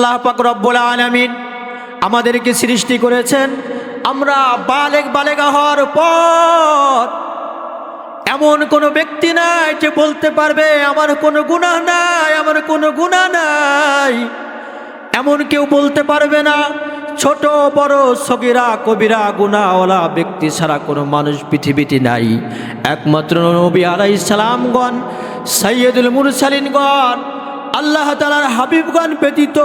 আল্লাহ পাক রব্বুল আলামিন আমাদেরকে সৃষ্টি করেছেন। আমরা বালেগা হওয়ার পর এমন কোনো ব্যক্তি নাই যে বলতে পারবে আমার কোনো গুনাহ নাই, আমার কোনো গুনাহ নাই। এমন কেউ বলতে পারবে না। ছোট বড় সগীরা কবিরা গুনাহওয়ালা ব্যক্তি ছাড়া কোনো মানুষ পৃথিবীতে নাই। একমাত্র নবী আলাইহিস সালামগণ, সাইয়্যিদুল মুরসালিনগণ, আল্লাহ তাআলার হাবিবগণ ব্যতীত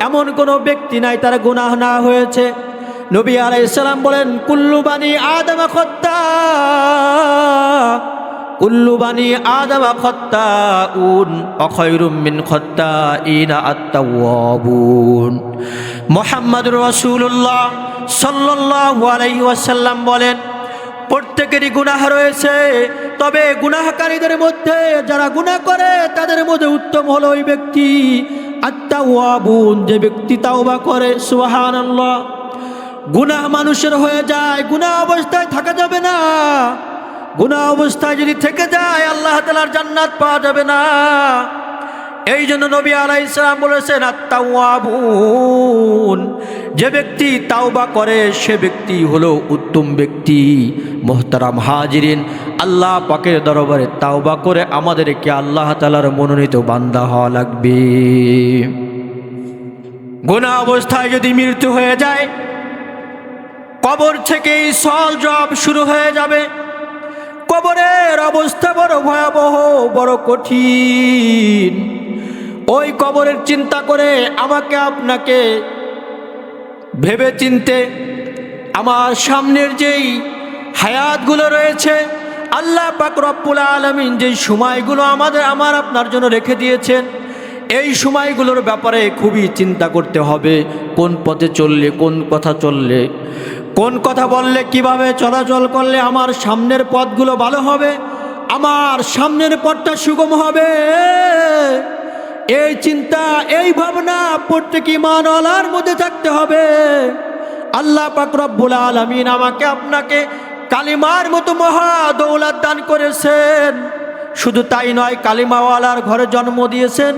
এমন কোনো ব্যক্তি নাই তার গুনাহ না হয়েছে। নবী আলাইহিস সালাম বলেন, কুল্লু বানি আদম খাত্তা, কুল্লু বানি আদম খাত্তাউন ওয়া খায়রুম মিন খাত্তাইনা আত-তাওয়াবুন। মুহাম্মদুর রাসূলুল্লাহ সাল্লাল্লাহু আলাইহি ওয়াসাল্লাম বলেন, প্রত্যেকেরই গুনাহ রয়েছে, তবে গুনাহকারীদের মধ্যে যারা গুনাহ করে তাদের মধ্যে উত্তম হলো ওই ব্যক্তি আত-তাওয়াবুন, যে ব্যক্তি তাওবা করে। সুবহানাল্লাহ। গুনাহ মানুষের হয়ে যায়, গুনাহ অবস্থায় থাকা যাবে না। গুনাহ অবস্থায় যদি থেকে যায় আল্লাহ তাআলার জান্নাত পাওয়া যাবে না। এই জন্য নবী আলাইহিস সালাম বলেছেন আত-তাওয়াবুন, যে ব্যক্তি তাওবা করে সে ব্যক্তি হলো উত্তম ব্যক্তি। মুহতারাম হাজিরিন, আল্লাহ পাকের দরবারে তাওবা করে আমাদেরকে আল্লাহ তাআলার মনোনীত বান্দা হওয়া লাগবে। গুনাহ অবস্থায় যদি মৃত্যু হয়ে যায়, কবর থেকেই সওয়াল জবাব শুরু হয়ে যাবে। কবরের অবস্থা বড় ভয়াবহ, বড় কঠিন। ওই কবরের চিন্তা করে আমাকে আপনাকে ভেবে চিনতে আমার সামনের যেই হায়াতগুলো রয়েছে, আল্লাহ পাক রব্বুল আলামিন যেই সময়গুলো আমার আপনার জন্য রেখে দিয়েছেন, এই সময়গুলোর ব্যাপারে খুবই চিন্তা করতে হবে। কোন পথে চললে, কোন কথা চললে, কোন কথা বললে, কিভাবে চলাচল করলে আমার সামনের পথগুলো ভালো হবে, আমার সামনের পথটা সুগম হবে। এই চিন্তা, এই ভাবনা প্রত্যেক ঈমানওয়ালার মধ্যে থাকতে হবে। আল্লাহ পাক রব্বুল আলামিন আমাকে আপনাকে কালিমার মতো মহা দৌলত দান করেছেন। শুধু তাই নয়, কালিমাওয়ালার ঘরে জন্ম দিয়েছেন।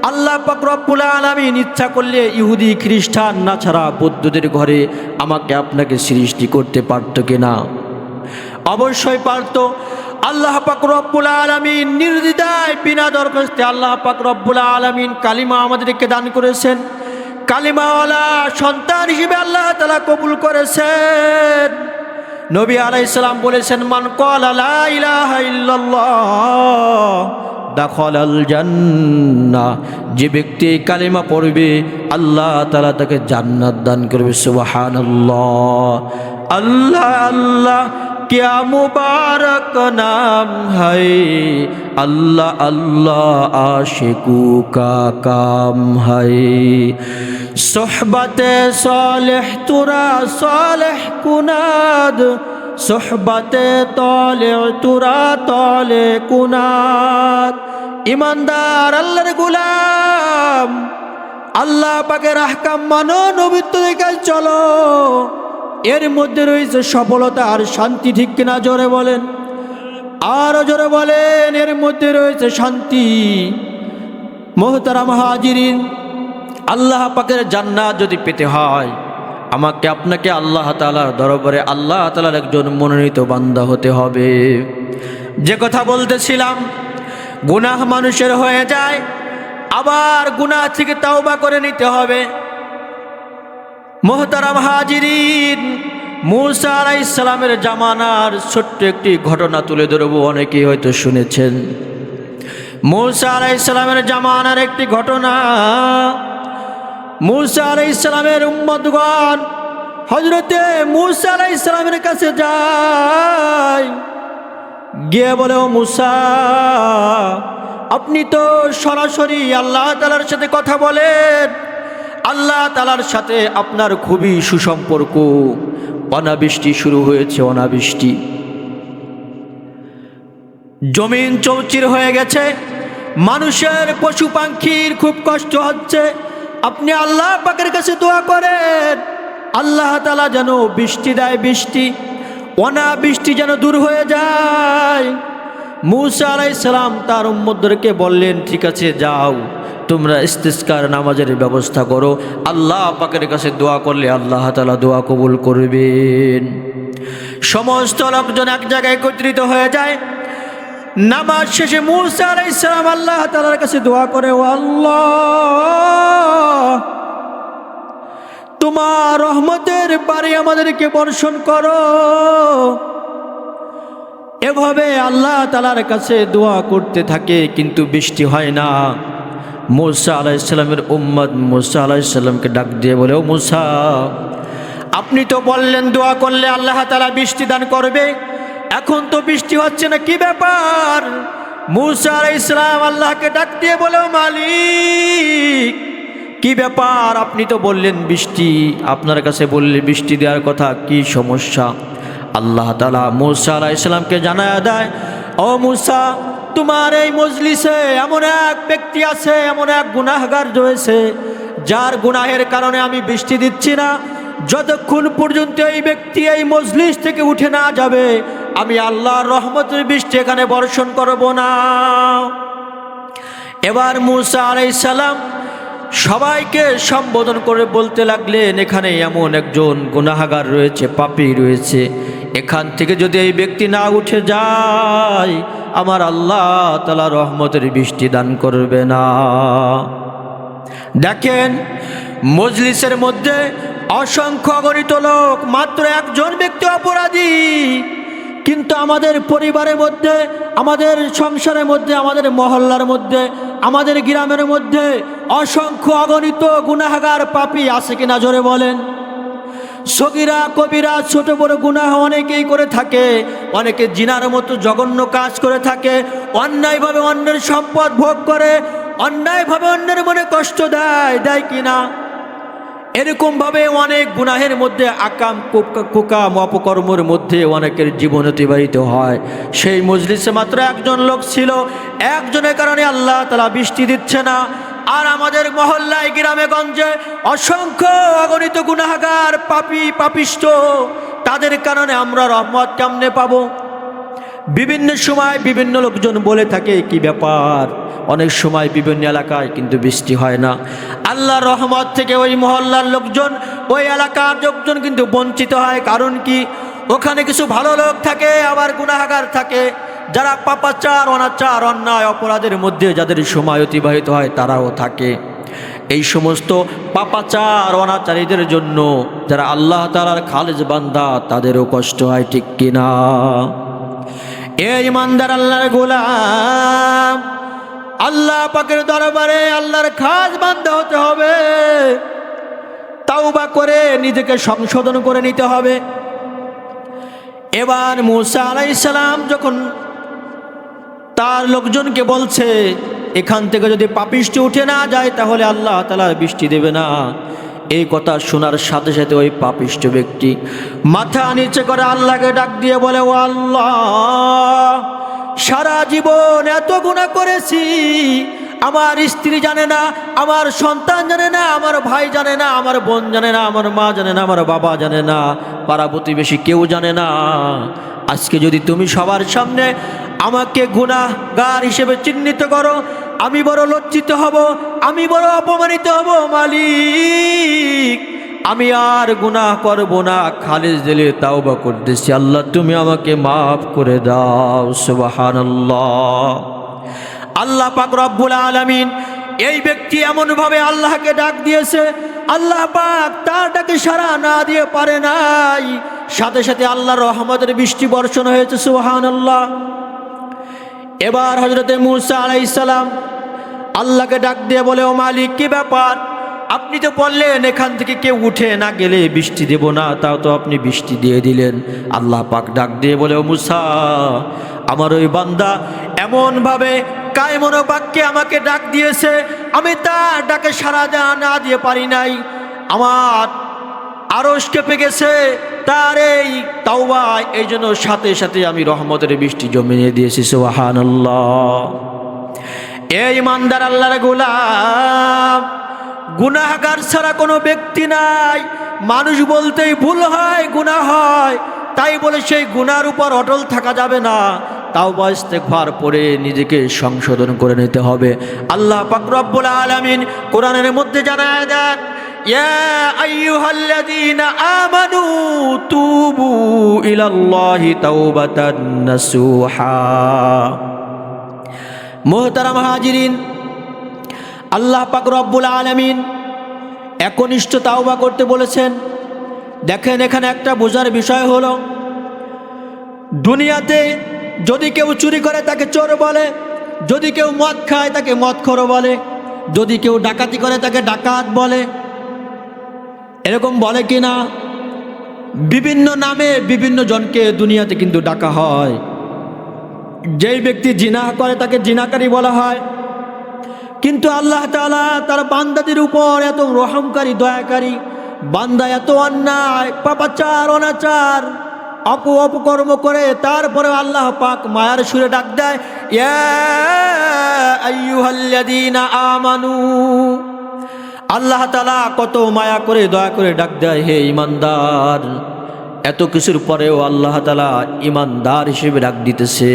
আল্লাহ পাক রব্বুল আলামিন ইচ্ছা করলে ইহুদি খ্রিস্টান না ছাড়া বৌদ্ধদের ঘরে আমাকে আপনাকে সৃষ্টি করতে পারত কিনা? অবশ্যই পারত। আল্লাহ পাক রব্বুল আলামিন নির্দ্বিধায় বিনা দরখাস্তে আল্লাহ পাক রব্বুল আলামিন কালিমা আমাদেরকে দান করেছেন। কালিমাওয়ালা সন্তান হিসেবে আল্লাহ তাআলা কবুল করেছেন। নবী আলাইহিস সালাম বলেছেন, মান ক্বালা লা ইলাহা ইল্লাল্লাহ দাখালাল জান্নাহ, যে ব্যক্তি এই কালিমা পড়বে আল্লাহ তাআলা তাকে জান্নাত দান করবে। সুবহানাল্লাহ। আল্লাহ আল্লাহ क्या मुबारक नाम है, अल्लाह अल्लाह आशिकू का काम है। सोहबत सालेह तुरा सालेह कुनाद, सोहबत ताले तुरा ताले कुनाद। ईमानदार अल्लाहर गुलाम, আল্লাহ পাকের আহকাম মানো, নবীর তরিকায় চলো, এর মধ্যে রয়েছে সফলতা আর শান্তি। ঠিক কিনা? জোরে বলেন, আরো জোরে বলেন, এর মধ্যে রয়েছে শান্তি। মুহতারাম হাজিরিন, আল্লাহ পাকের জান্নাত যদি পেতে হয় আমাকে আপনাকে আল্লাহ তাআলার দরবারে আল্লাহ তাআলার একজন মনোনীত বান্দা হতে হবে। যে কথা বলতেছিলাম, গুনাহ মানুষের হয়ে যায়, আবার গুনাহ থেকে তাওবা করে নিতে হবে। মুহতারাম হাজিরিন, মূসা আলাইহিস সালামের জামানার ছোট্ট একটি ঘটনা তুলে ধরব, অনেকেই হয়তো শুনেছেন। মূসা আলাইহিস সালামের জামানার একটি ঘটনা। মূসা আলাইহিস সালামের উম্মতগণ হযরতে মূসা আলাইহিস সালামের কাছে যায়, গিয়ে বলে, ও মূসা, আপনি তো সরাসরি আল্লাহ তাআলার সাথে কথা বলেন, আল্লাহ তাআলার সাথে আপনার খুবই সুসম্পর্ক। অনাবৃষ্টি শুরু হয়েছে, অনাবৃষ্টি, জমিন চৌচির হয়ে গেছে, মানুষের পশু পাখির খুব কষ্ট হচ্ছে। আপনি আল্লাহ পাকের কাছে দোয়া করেন, আল্লাহ তাআলা যেন বৃষ্টি দেয়, বৃষ্টি, অনাবৃষ্টি যেন দূর হয়ে যায়। মূসা আলাইহিস সালাম তার উম্মতদেরকে বললেন, ঠিক আছে যাও, তোমরা ইস্তিসকার নামাজের ব্যবস্থা করো, আল্লাহ পাকের কাছে দোয়া করলে আল্লাহ তাআলা দোয়া কবুল করবেন। সমস্ত লোকজন এক জায়গায় একত্রিত হয়ে যায়। নামাজ শেষে মূসা আলাইহিস সালাম আল্লাহ তাআলার কাছে দোয়া করে, ও আল্লাহ, তোমার রহমতের পানি আমাদেরকে বর্ষণ করো। এভাবে আল্লাহ তাআলার কাছে দোয়া করতে থাকে, কিন্তু বৃষ্টি হয় না। মূসা আলাইহিস সালামের উম্মত মূসা আলাইহিস সালামকে ডাক দিয়ে বলে, ও মূসা, আপনি তো বললেন দোয়া করলে আল্লাহ তাআলা বৃষ্টি দান করবে, এখন তো বৃষ্টি হচ্ছে না, কি ব্যাপার? মূসা আলাইহিস সালাম আল্লাহকে ডাক দিয়ে বলে, ও মালিক, কি ব্যাপার? আপনি তো বললেন বৃষ্টি, আপনার কাছে বললে বৃষ্টি দেওয়ার কথা, কি সমস্যা? আল্লাহ তাআলা মূসা আলাইহিস সালামকে জানায়া দেয়, ও মূসা, তোমার এই মজলিসে এমন এক ব্যক্তি আছে, এমন এক গুনাহগার রয়েছে, যার গুনাহের কারণে আমি বৃষ্টি দিচ্ছি না। যতক্ষণ পর্যন্ত এই ব্যক্তি এই মজলিস থেকে উঠে না যাবে, আমি আল্লাহর রহমতের বৃষ্টি এখানে বর্ষণ করব না। এবার মূসা আলাইহিস সালাম সবাইকে সম্বোধন করে বলতে লাগলেন, এখানে এমন একজন গুনাহগার রয়েছে, পাপী রয়েছে, এখান থেকে যদি এই ব্যক্তি না উঠে যায়, আমার আল্লাহ তাআলা রহমতের বৃষ্টি দান করবে না। দেখেন, মজলিসের মধ্যে অসংখ্য অগণিত লোক, মাত্র একজন ব্যক্তি অপরাধী, কিন্তু আমাদের পরিবারের মধ্যে, আমাদের সংসারের মধ্যে, আমাদের মহল্লার মধ্যে, আমাদের গ্রামের মধ্যে অসংখ্য অগণিত গুনাহগার পাপী আছে কিনা জোরে বলেন। সগীরা কবিরা ছোট বড় গুনাহ অনেকেই করে থাকে, অনেকে জিনার মতো জঘন্য কাজ করে থাকে, অন্যায়ভাবে অন্যের সম্পদ ভোগ করে, অন্যায়ভাবে অন্যের মনে কষ্ট দেয় কিনা? এরকমভাবে অনেক গুনাহের মধ্যে আকাম কুকাম অপকর্মের মধ্যে অনেকের জীবন অতিবাহিত হয়। সেই মজলিসে মাত্র একজন লোক ছিল, একজনের কারণে আল্লাহ তাআলা বৃষ্টি দিচ্ছে না। আর আমাদের মহল্লায় গ্রামে গঞ্জে অসংখ্য অগণিত গুনাহগার পাপী পাপিষ্ঠ, তাদের কারণে আমরা রহমত কেমনে পাবো? বিভিন্ন সময় বিভিন্ন লোকজন বলে থাকে, কি ব্যাপার, অনেক সময় বিভিন্ন এলাকায় কিন্তু বৃষ্টি হয় না। আল্লাহর রহমত থেকে ওই মহল্লার লোকজন, ওই এলাকার লোকজন কিন্তু বঞ্চিত হয়। কারণ কি? ওখানে কিছু ভালো লোক থাকে, আবার গুনাহগার থাকে, যারা পাপাচার অনাচার অন্যায় অপরাধের মধ্যে যাদের সময় অতিবাহিত হয় তারাও থাকে। এই সমস্ত পাপাচার অনাচারীদের জন্য যারা আল্লাহ তাআলার খালেজ বান্দা, তাদেরও কষ্ট হয়, ঠিক কিনা? এই ইমানদার আল্লাহর গোলাম, আল্লাহ পাকের দরবারে আল্লাহর খাস বান্দা হতে হবে, তাওবা করে নিজেকে সংশোধন করে নিতে হবে। এবার মূসা আলাইহিস সালাম যখন তার লোকজনকে বলছে, এখান থেকে যদি পাপিষ্টি উঠে না যায় তাহলে আল্লাহ তাআলা বৃষ্টি দেবে না, এই কথা শোনার সাথে সাথে ওই পাপিষ্ঠ ব্যক্তি মাথা নিচে করে আল্লাহকে ডাক দিয়ে বলে, ও আল্লাহ, সারা জীবন এত গুনাহ করেছি, আমার স্ত্রী জানে না, আমার সন্তান জানে না, আমার ভাই জানে না, আমার বোন জানে না, আমার মা জানে না, আমার বাবা জানে না, পাড়া প্রতিবেশী কেউ জানে না। আজকে যদি তুমি সবার সামনে আমাকে গুনাহগার হিসেবে চিহ্নিত করো, আমি বড় লজ্জিত হব, আমি বড় অপমানিত হব। মালিক, আমি আর গুনাহ করব না, খালিস দিলে তাওবা করতেছি, আল্লাহ তুমি আমাকে মাফ করে দাও। সুবহানাল্লাহ। আল্লাহ পাক রব্বুল আলামিন এই ব্যক্তি এমনভাবে আল্লাহকে ডাক দিয়েছে, আল্লাহ পাক তার ডাকে সাড়া না দিয়ে পারে নাই, সাথে সাথে আল্লাহর রহমতের বৃষ্টি বর্ষণ হয়েছে। সুবহানাল্লাহ। এবার হযরতে মূসা আলাইহিস সালাম আল্লাহকে ডাক দিয়ে বলে, ও মালিক, কি ব্যাপার? আপনি তো বললেন এখান থেকে কেউ উঠে না গেলে বৃষ্টি দেব না, তাও তো আপনি বৃষ্টি দিয়ে দিলেন। আল্লাহ পাক ডাক দিয়ে বলে, ও মূসা, আমার ওই বান্দা এমনভাবে কায়মনো বাক্যে আমাকে ডাক দিয়েছে, আমি তার ডাকে সাড়া না দিয়ে পারি নাই, আমার আরশ কেঁপে গেছে তার এই তাওবা, এই জন্য সাথে সাথে আমি রহমতের বৃষ্টি জমিয়ে দিয়েছি। সুবহানাল্লাহ। এই ইমানদার আল্লাহর গোলাম, গুনাহগার ছাড়া কোনো ব্যক্তি নাই। মানুষ বলতেই ভুল হয়, গুনাহ হয়, তাই বলে সেই গুনার উপর অটল থাকা যাবে না। তাওবা ইস্তেগফার পড়ে নিজেকে সংশোধন করে নিতে হবে। আল্লাহ পাক রব্বুল আলামিন কোরআনের মধ্যে জানায় দেন, ইয়া আইয়ুহাল্লাযীনা আমানু তুবু ইলাল্লাহি তাওবাতান নাসুহা। মুহতারাম হাজিরিন, আল্লাহ পাক রব্বুল আলামিন একনিষ্ঠ তাওবা করতে বলেছেন। দেখেন, এখানে একটা বোঝার বিষয় হলো, দুনিয়াতে যদি কেউ চুরি করে তাকে চোর বলে, যদি কেউ মদ খায় তাকে মদখোর বলে, যদি কেউ ডাকাতি করে তাকে ডাকাত বলে, এরকম বলে কি না? বিভিন্ন নামে বিভিন্ন জনকে দুনিয়াতে কিন্তু ডাকা হয়। যেই ব্যক্তি জিনা করে তাকে জিনাকারী বলা হয়। কিন্তু আল্লাহ তাআলা তার বান্দাদের উপর এত রহমকারী, দয়াকারী, বান্দা এত অন্যায়, পাপাচার, অনাচার, অপকর্ম করে, তারপরে আল্লাহ পাক মায়ার সুরে ডাক দেয়, ইয়া আইয়ুহাল্লাযীনা আমানু। আল্লাহ তাআলা কত মায়া করে, দয়া করে ডাক দেয়, হে ঈমানদার। এত কিছুর পরেও আল্লাহ তাআলা ঈমানদার হিসেবে ডাক দিতেছে।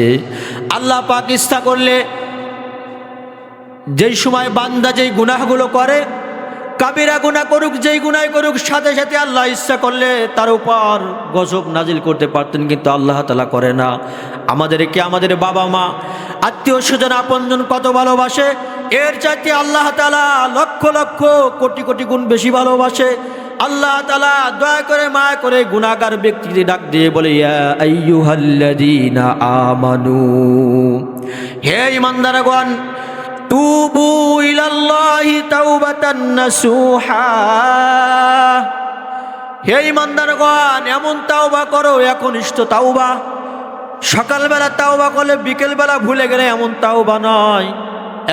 আল্লাহ পাক ইচ্ছা করলে যেই সময় বান্দা যেই গুনাহগুলো করে, কাবিরা গুনাহ করুক, যেই গুনাহ করুক, সাথে সাথে আল্লাহ ইচ্ছা করলে তার উপর গজব নাজিল করতে পারতেন, কিন্তু আল্লাহ তাআলা করে না। আমাদেরকে আমাদের বাবা মা, আত্মীয় স্বজন, আপনজন কত ভালোবাসে, এর চাইতে আল্লাহ তাআলা লক্ষ লক্ষ কোটি কোটি গুণ বেশি ভালোবাসে। আল্লাহ তাআলা দয়া করে, মায়া করে গুনাহগার ব্যক্তিকে ডাক দিয়ে বলে, ইয়া আইয়ুহাল্লাযীনা আমানু, হে ঈমানদারগণ, তুবু ইলাল্লাহি তাওবাতান নাসুহা। হে ঈমানদারগণ, এমন তাওবা করো, একনিষ্ঠ তাওবা। সকালবেলা তাওবা করলে বিকেলবেলা ভুলে গেলে এমন তাওবা নয়,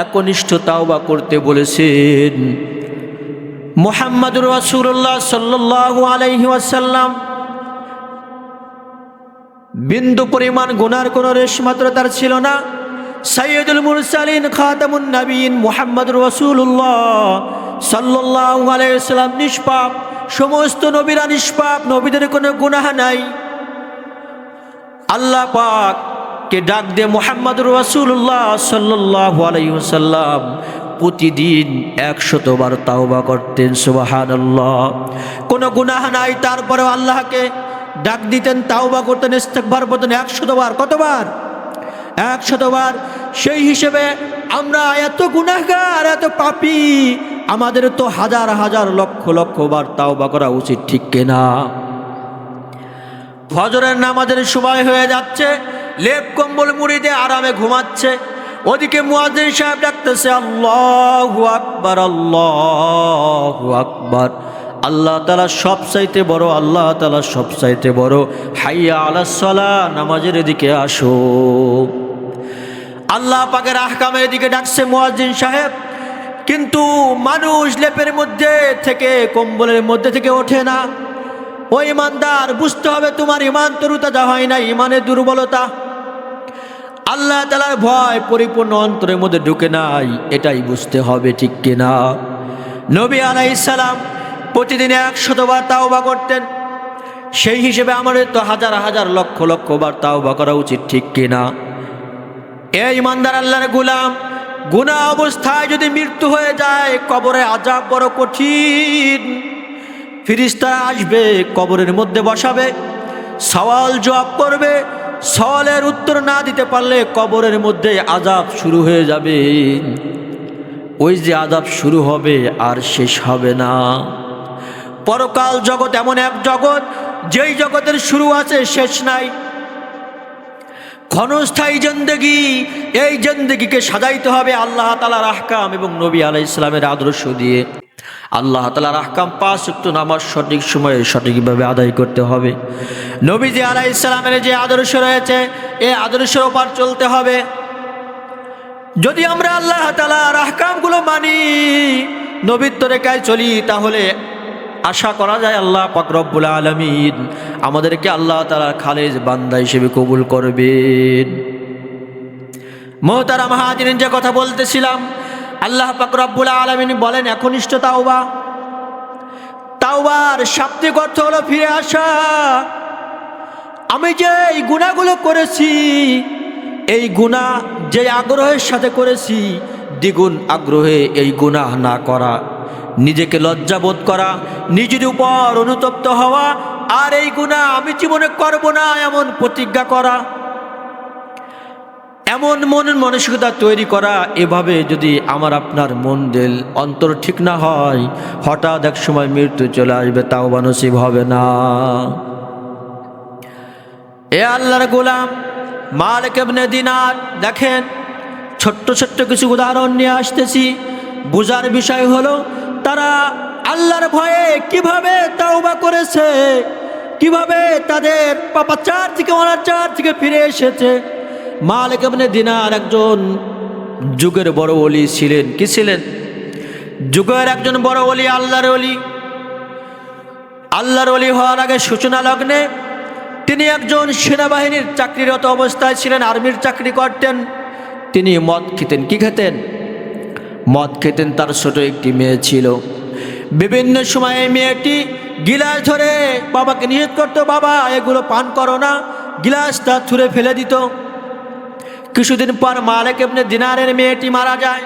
একনিষ্ঠ তাওবা করতে বলেছেন মুহাম্মদুর রাসূলুল্লাহ সাল্লাল্লাহু আলাইহি ওয়াসাল্লাম। বিন্দু পরিমাণ গুনার কোনো রেশ মাত্র তার ছিল না। সাইয়্যিদুল মুরসালিন, খাতামুন নবীন মুহাম্মদুর রাসূলুল্লাহ সাল্লাল্লাহু আলাইহি ওয়াসাল্লাম নিষ্পাপ, সমস্ত নবীরা নিষ্পাপ, নবীদের কোনো গুনাহ নাই। আল্লাহ পাক কে ডাক দিয়ে মুহাম্মদুর রাসূলুল্লাহ সাল্লাল্লাহু আলাইহি ওয়াসাল্লাম প্রতিদিন 100 বার তাওবা করতেন। সুবহানাল্লাহ। কোনো গুনাহ নাই, তারপরেও আল্লাহকে ডাক দিতেন, তাওবা করতেন, ইস্তেগফার করতেন 100 বার। কতবার? 100 বার। সেই হিসেবে আমরা এত গুনাহগার, এত পাপী, আমাদের তো হাজার হাজার লক্ষ লক্ষ বার তাওবা করা উচিত, ঠিক কিনা? ফজরের নামাজের সময় হয়ে যাচ্ছে, লেপ কম্বল মুড়ি দিয়ে আরামে ঘুমাচ্ছে, ওদিকে মুয়াজ্জিন সাহেব ডাকতেছে, আল্লাহু আকবার, আল্লাহু আকবার। আল্লাহ তাআলা সবচাইতে বড়, আল্লাহ তাআলা সবচাইতে বড়। হাইয়া আলাস সালাহ, নামাজের দিকে আসো। আল্লাহ পাকের আহকামের দিকে ডাকছে মুয়াজ্জিন সাহেব, কিন্তু মানুষ লেপের মধ্যে থেকে, কম্বলের মধ্যে থেকে ওঠে না। ও ঈমানদার, বুঝতে হবে তোমার ঈমান তরুতাজা হয় না, ঈমানের দুর্বলতা। আল্লাহ তাআলার ভয় পরিপূর্ণ অন্তরের মধ্যে ঢুকে নাই, এটাই বুঝতে হবে, ঠিক কিনা? নবী আলাইহিস সালাম প্রতিদিন 100 বার তাওবা করতেন। সেই হিসেবে আমাদের তো হাজার হাজার লক্ষ লক্ষ বার তাওবা করা উচিত, ঠিক কিনা? এই ঈমানদার আল্লাহর গোলাম, গুনাহ অবস্থায় যদি মৃত্যু হয়ে যায়, কবরে আযাব বড় কঠিন। ফেরেশতা আসবে, কবরের মধ্যে বসাবে, সওয়াল জবাব করবে। সওয়ালের উত্তর না দিতে পারলে কবরের মধ্যে আযাব শুরু হয়ে যাবে। ওই যে আযাব শুরু হবে আর শেষ হবে না। পরকাল জগৎ এমন এক জগৎ, যেই জগতের শুরু আছে, শেষ নাই। ক্ষণস্থায়ী জিন্দেগি, এই জিন্দেগিকে সাজাইতে হবে আল্লাহ তাআলার আহকাম এবং নবী আলাইহিস সালামের আদর্শ দিয়ে। আল্লাহ তাআলার আহকাম 5 ওয়াক্ত নামাজ সঠিক সময়ে সঠিকভাবে আদায় করতে হবে। নবীজি আলাইহিস সালামের যে আদর্শ রয়েছে, এই আদর্শের উপর চলতে হবে। যদি আমরা আল্লাহ তাআলার আহকামগুলো মানি, নবীর তরিকায় চলি, তাহলে আশা করা যায় আল্লাহ পাক রব্বুল আলামিন আমাদেরকে আল্লাহ তাআলার খালেজ বান্দা হিসেবে কবুল করবেন। মুহতারাম হাজিরিন, যে কথা বলতেছিলাম, আল্লাহ পাক রব্বুল আলামিন বলেন একনিষ্ঠ তাওবা। তাওবার শাব্দিক অর্থ হলো ফিরে আসা। আমি যে এই গুনাহগুলো করেছি, এই গুনাহ যে আগ্রহের সাথে করেছি দ্বিগুণ আগ্রহে এই গুনাহ না করা, নিজেকে লজ্জাবোধ করা, নিজের উপর অনুতপ্ত হওয়া, আর এই গুনাহ আমি জীবনে করব না এমন প্রতিজ্ঞা করা, এমন মনের মানসিকতা তৈরি করা। এভাবে যদি আমার আপনার মন দিল অন্তর ঠিক না হয়, হঠাৎ এক সময় মৃত্যু চলে আসবে, তাওবা নসিব হবে না। এ আল্লাহর গোলাম মালিক ইবনে দিনার, দেখেন ছোট্ট ছোট্ট কিছু উদাহরণ নিয়ে আসতেছি। বুঝার বিষয় হলো তারা আল্লাহর ভয়ে কিভাবে তাওবা করেছে, কিভাবে তাদের পাপাচার থেকে অনাচার থেকে ফিরে এসেছে। মালিক ইবনে দিনার একজন যুগের বড় ওলি ছিলেন। কি ছিলেন? যুগের একজন বড় ওলি, আল্লাহর ওলি। আল্লাহর ওলি হওয়ার আগে সূচনা লগ্নে তিনি একজন সেনাবাহিনীর চাকরিরত অবস্থায় ছিলেন, আর্মির চাকরি করতেন। তিনি মদ খেতেন। কি খেতেন? মদ খেতেন। তার ছোট একটি মেয়ে ছিল। বিভিন্ন সময়ে মেয়েটি গিলাস ধরে বাবাকে নিষেধ করতো, বাবা এগুলো পান করো না, গিলাসটা ছুঁড়ে ফেলে দিত। কিছুদিন পর মালিক ইবনে দিনারের মেয়েটি মারা যায়।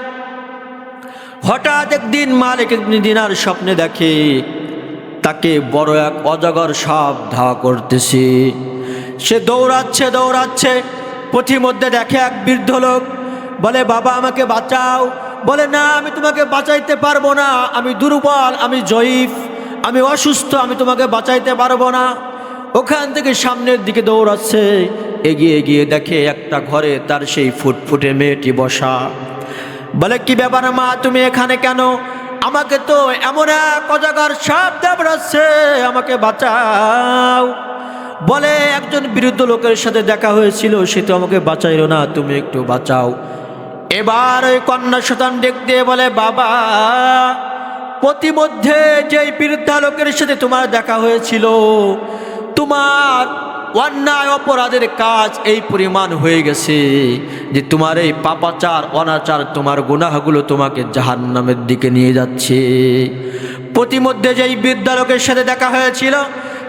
হঠাৎ একদিন মালিক ইবনে দিনার স্বপ্নে দেখে তাকে বড় এক অজগর সাপ ধাওয়া করতেছে। সে দৌড়াচ্ছে দৌড়াচ্ছে, পথিমধ্যে দেখে এক বৃদ্ধ লোক। বলে, বাবা আমাকে বাঁচাও। বলে, না আমি তোমাকে বাঁচাইতে পারবো না, আমি দুর্বল, আমি জয়ীফ, আমি অসুস্থ, আমি তোমাকে বাঁচাইতে পারবো না। ওখান থেকে সামনের দিকে দৌড়াচ্ছে, এগিয়ে গিয়ে দেখে একটা ঘরে তার সেই ফুটফুটে মেয়েটি বসা। বলে, কি ব্যাপার মা, তুমি এখানে কেন? আমাকে তো এমন এক অজগর সাপ দাবড়াচ্ছে, আমাকে বাঁচাও। বলে, একজন বিরুদ্ধ লোকের সাথে দেখা হয়েছিল, সে তো আমাকে বাঁচাইলো না, তুমি একটু বাঁচাও। এবার ওই কন্যা সন্তান ডেক দিয়ে বলে, বাবা প্রতিমধ্যে যেই বৃদ্ধা লোকের সাথে তোমার দেখা হয়েছিল, তোমার অন্যায় অপরাধের কাজ এই পরিমাণ হয়ে গেছে যে তোমার এই পাপাচার অনাচার, তোমার গুনাহগুলো তোমাকে জাহান্নামের দিকে নিয়ে যাচ্ছে। প্রতিমধ্যে যেই বৃদ্ধা লোকের সাথে দেখা হয়েছিল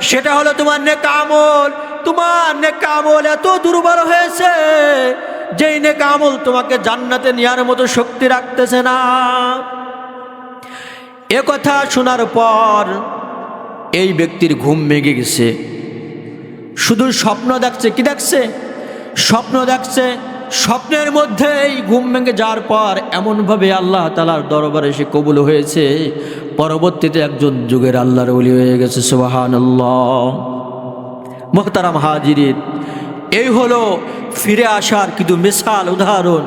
সেটা হলো তোমার নেক আমল। তোমার নেক আমল এত দুর্বল হয়েছে যেই নেক আমল তোমাকে জান্নাতে নেওয়ার মতো শক্তি রাখতেছে না। এ কথা শোনার পর এই ব্যক্তির ঘুম ভেঙে গেছে। শুধু স্বপ্ন দেখছে। কি দেখছে? স্বপ্ন দেখছে। স্বপ্নের মধ্যেই ঘুম ভেঙে যাওয়ার পর এমনভাবে আল্লাহ তাআলার দরবারে সে কবুল হয়েছে, পরবর্তীতে একজন যুগের আল্লাহর ওলি হয়ে গেছে। সুবহানাল্লাহ। মুহতারাম হাজিরিন, এই হলো ফিরে আসার কিন্তু মিসাল, উদাহরণ।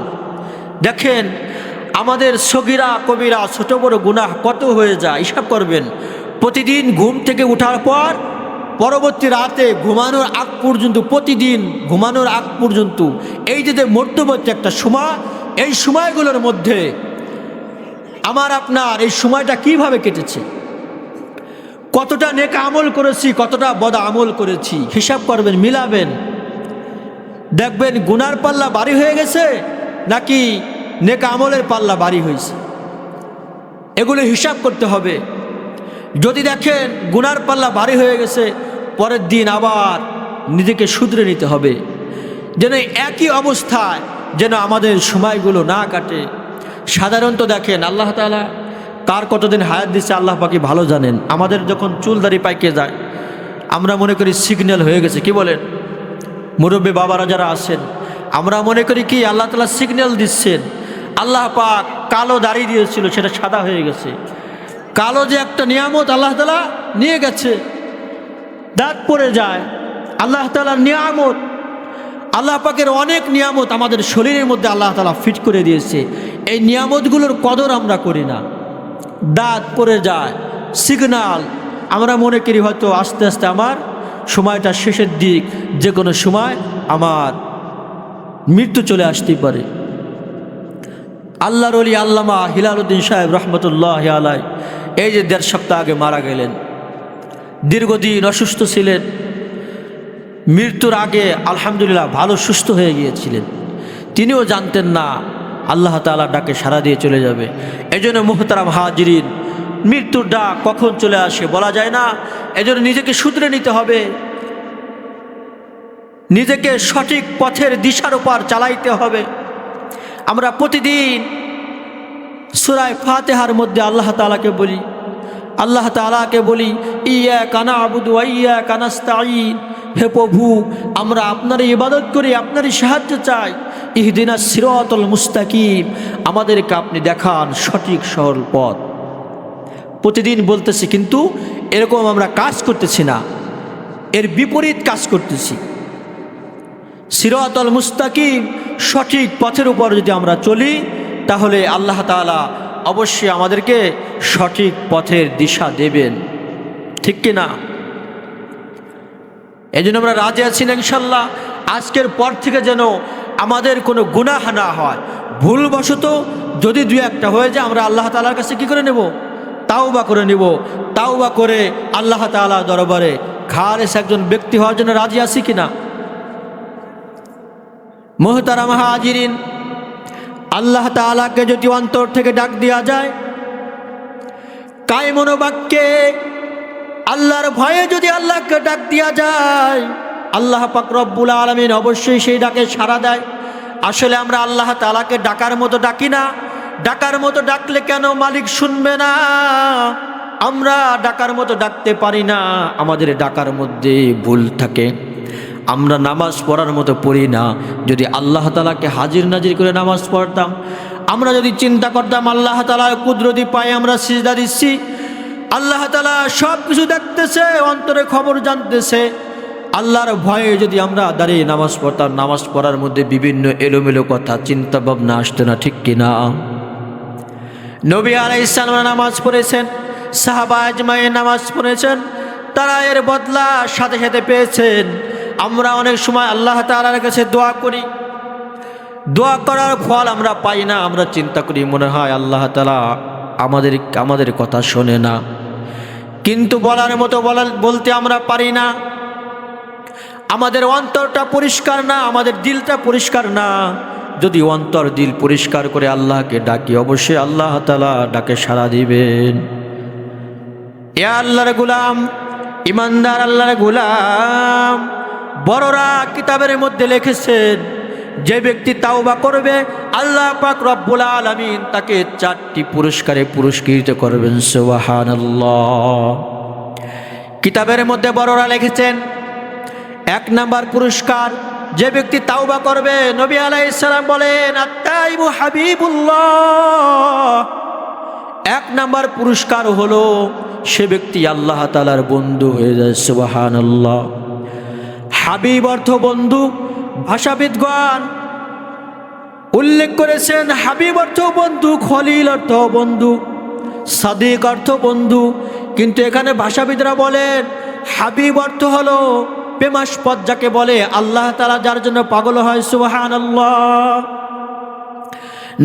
দেখেন আমাদের সগীরা কবিরা ছোট বড় গুনাহ কত হয়ে যায়, হিসাব করবেন। প্রতিদিন ঘুম থেকে ওঠার পর পরবর্তী রাতে ঘুমানোর আগ পর্যন্ত, প্রতিদিন ঘুমানোর আগ পর্যন্ত এই যে মধ্যবর্তী একটা সময়, এই সময়গুলোর মধ্যে আমার আপনার এই সময়টা কিভাবে কেটেছে, কতটা নেক আমল করেছি, কতটা বদ আমল করেছি, হিসাব করবেন, মিলাবেন, দেখবেন গুনার পাল্লা ভারী হয়ে গেছে নাকি নেক আমলের পাল্লা ভারী হয়েছে। এগুলো হিসাব করতে হবে। যদি দেখেন গুনার পাল্লা ভারী হয়ে গেছে, পরের দিন আবার নিজেকে শুধরে নিতে হবে, যেন একই অবস্থায় যেন আমাদের সময়গুলো না কাটে। সাধারণত দেখেন আল্লাহ তাআলা কার কতদিন হায়াত দিচ্ছে আল্লাহ পাকি ভালো জানেন। আমাদের যখন চুল দাড়ি পাইকে যায় আমরা মনে করি সিগন্যাল হয়ে গেছে। কি বলেন? মুরব্বী বাবারা যারা আছেন, আমরা মনে করি কি আল্লাহ তাআলা সিগন্যাল দিচ্ছেন। আল্লাহ পাক কালো দাড়ি দিয়েছিল, সেটা সাদা হয়ে গেছে। কালো যে একটা নিয়ামত আল্লাহ তাআলা নিয়ে গেছে, দাঁত পড়ে যায়। আল্লাহ তাআলার নিয়ামত, আল্লাহ পাকের অনেক নিয়ামত আমাদের শরীরের মধ্যে আল্লাহ তাআলা ফিট করে দিয়েছে। এই নিয়ামতগুলোর কদর আমরা করি না, দাঁত পড়ে যায়, সিগন্যাল। আমরা মনে করি হয়তো আস্তে আস্তে আমার সময়টা শেষের দিক, যে কোনো সময় আমার মৃত্যু চলে আসতেই পারে। আল্লাহর ওলি আল্লামা হিলালউদ্দিন সাহেব রহমতুল্লাহ আলাই এই যে 1.5 সপ্তাহ আগে মারা গেলেন। দীর্ঘদিন অসুস্থ ছিলেন, মৃত্যুর আগে আলহামদুলিল্লাহ ভালো সুস্থ হয়ে গিয়েছিলেন। তিনিও জানতেন না আল্লাহ তাআলা ডাকে সাড়া দিয়ে চলে যাবে। এজন্য মুহতারাম হাজিরিন, মৃত্যুর ডাক কখন চলে আসে বলা যায় না। এজন্য নিজেকে শুধরে নিতে হবে। নিজেকে সঠিক পথের দিশার উপর চালাইতে হবে। আমরা প্রতিদিন সূরা ফাতিহার মধ্যে আল্লাহ তাআলাকে বলি ইয়্যাকা না'বুদু ওয়া ইয়্যাকা নাস্তাঈন, হে প্রভু আমরা আপনার ইবাদত করি, আপনারই সাহায্য চাই। ইহদিনাস সিরাতাল মুস্তাকিম, আমাদেরকে আপনি দেখান সঠিক সরল পথ। প্রতিদিন বলতেছি, কিন্তু এরকম আমরা কাজ করতেছি না, এর বিপরীত কাজ করতেছি। সিরাতাল মুস্তাকিম, সঠিক পথের উপর যদি আমরা চলি তাহলে আল্লাহ তাআলা অবশ্যই আমাদেরকে সঠিক পথের দিশা দেবেন, ঠিক কি না? এই জন্য আমরা রাজি আছি না ইনশাল্লাহ আজকের পর থেকে যেন আমাদের কোনো গুনাহ না হয়। ভুলবশত যদি দুই একটা হয়ে যায় আমরা আল্লাহ তাআলার কাছে কি করে নেব? তাওবা করে নেব। তাওবা করে আল্লাহ তাআলা দরবারে খালেস একজন ব্যক্তি হওয়ার জন্য রাজি আছি কিনা? মুহতারাম হাজিরিন, আল্লাহ তাআলাকে যদি অন্তর থেকে ডাক দেওয়া যায়, কায় মনোবাক্যে আল্লাহর ভয়ে যদি আল্লাহকে ডাক দেওয়া যায়, আল্লাহ পাক রব্বুল আলামিন অবশ্যই সেই ডাকে সাড়া দেয়। আসলে আমরা আল্লাহ তাআলাকে ডাকার মতো ডাকি না। ডাকার মতো ডাকলে কেন মালিক শুনবে না? আমরা ডাকার মতো ডাকতে পারি না, আমাদের ডাকার মধ্যে ভুল থাকে। আমরা নামাজ পড়ার মতো পড়ি না। যদি আল্লাহ তাআলাকে হাজির নাজির করে নামাজ পড়তাম, আমরা যদি চিন্তা করতাম আল্লাহ তাআলার কুদরতি পায়ে আমরা সিজদা দিচ্ছি, আল্লাহ তাআলা সব কিছু দেখতেছে, অন্তরে খবর জানতেছে, আল্লাহর ভয়ে যদি আমরা দাঁড়িয়ে নামাজ পড়তাম, নামাজ পড়ার মধ্যে বিভিন্ন এলোমেলো কথা চিন্তা ভাবনা আসতো না, ঠিক কিনা? নবী আলাইহিস সালাম নামাজ পড়েছেন, সাহাবা আজমাইন নামাজ পড়েছেন, তারা এর বদলা সাথে সাথে পেয়েছেন। আমরা অনেক সময় আল্লাহ তাআলার কাছে দোয়া করি, দোয়া করার ফল আমরা পাই না। আমরা চিন্তা করি মনে হয় আল্লাহ তাআলা আমাদের কথা শোনে না, কিন্তু বলার মতো বলতে আমরা পারি না। আমাদের অন্তরটা পরিষ্কার না, আমাদের দিলটা পরিষ্কার না। যদি অন্তর দিল পরিষ্কার করে আল্লাহকে ডাকি, অবশ্যই আল্লাহ তাআলা ডাকে সাড়া দিবেন। এ আল্লাহর গোলাম, ইমানদার আল্লাহর গোলাম, বড়রা কিতাবের মধ্যে লিখেছেন যে ব্যক্তি তাওবা করবে আল্লাহ পাক রব্বুল আলামিন তাকে 4টি পুরস্কারে পুরস্কৃত করবেন। সুবহানাল্লাহ। কিতাবের মধ্যে বড়রা লিখেছেন 1 নাম্বার পুরস্কার, যে ব্যক্তি তাওবা করবে, নবী আলাইহিস সালাম বলেন আত-তাইবু হাবিবুল্লাহ, 1 নাম্বার পুরস্কার হলো সে ব্যক্তি আল্লাহ তাআলার বন্ধু হয়ে যায়। সুবহানাল্লাহ। হাবিব অর্থ বন্ধু। ভাষাবিদগণ উল্লেখ করেছেন হাবিব অর্থ বন্ধু, খলিল অর্থ বন্ধু, সাদিক অর্থ বন্ধু। কিন্তু এখানে ভাষাবিদরা বলেন হাবিব অর্থ হলো প্রেমাস্পদ, যাকে বলে আল্লাহ তাআলা যার জন্য পাগল হয়। সুবহানাল্লাহ।